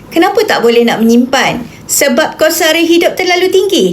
Kenapa tak boleh nak menyimpan? Sebab kos sara hidup terlalu tinggi.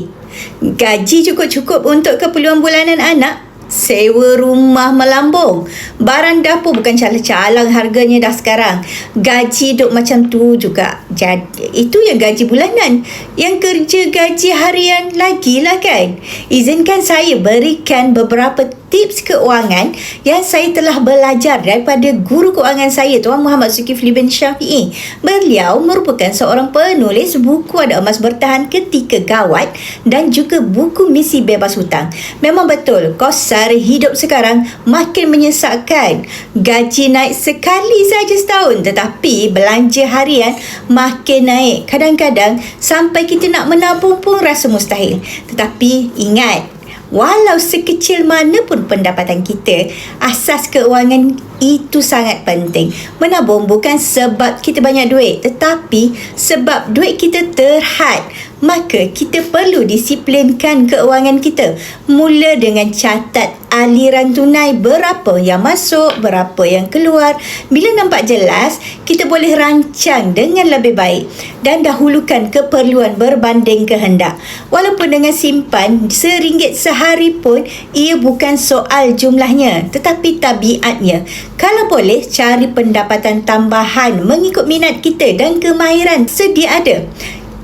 Gaji cukup-cukup untuk keperluan bulanan anak. Sewa rumah melambung. Barang dapur bukan calang-calang harganya dah sekarang. Gaji duk macam tu juga. Jadi, itu yang gaji bulanan. Yang kerja gaji harian lagilah kan. Izinkan saya berikan beberapa tips keuangan yang saya telah belajar daripada guru keuangan saya, Tuan Muhammad Zulkifli bin Syafiee. Beliau merupakan seorang penulis buku Ada Emas Bertahan Ketika Gawat dan juga buku Misi Bebas Hutang. Memang betul, kos sara hidup sekarang makin menyesakkan. Gaji naik sekali saja setahun, tetapi belanja harian makin naik. Kadang-kadang sampai kita nak menabung pun rasa mustahil. Tetapi ingat, walau sekecil mana pun pendapatan kita, asas keuangan itu sangat penting. Menabung bukan sebab kita banyak duit, tetapi sebab duit kita terhad. Maka kita perlu disiplinkan keuangan kita. Mula dengan catat aliran tunai, berapa yang masuk, berapa yang keluar. Bila nampak jelas, kita boleh rancang dengan lebih baik dan dahulukan keperluan berbanding kehendak. Walaupun dengan simpan RM1 sehari pun, ia bukan soal jumlahnya, tetapi tabiatnya. Kalau boleh, cari pendapatan tambahan mengikut minat kita dan kemahiran sedia ada.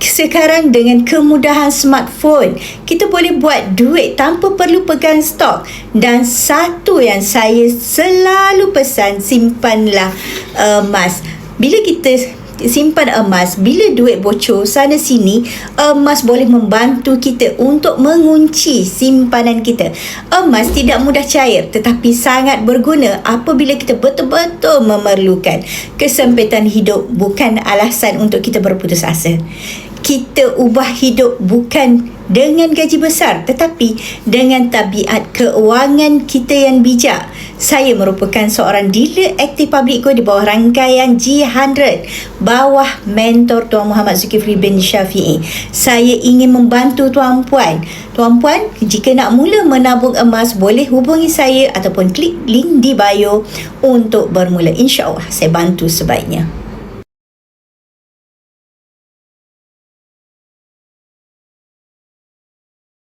Sekarang dengan kemudahan smartphone, kita boleh buat duit tanpa perlu pegang stok. Dan satu yang saya selalu pesan, simpanlah emas. Bila kita simpan emas, bila duit bocor sana sini, emas boleh membantu kita untuk mengunci simpanan kita. Emas tidak mudah cair, tetapi sangat berguna apabila kita betul-betul memerlukan. Kesempitan hidup bukan alasan untuk kita berputus asa. Kita ubah hidup bukan dengan gaji besar, tetapi dengan tabiat keuangan kita yang bijak. Saya merupakan seorang dealer aktif Public Go di bawah rangkaian G100, bawah mentor Tuan Muhammad Zulkifli bin Syafiee. Saya ingin membantu tuan-puan. Tuan-puan, jika nak mula menabung emas, boleh hubungi saya ataupun klik link di bio untuk bermula. InsyaAllah saya bantu sebaiknya.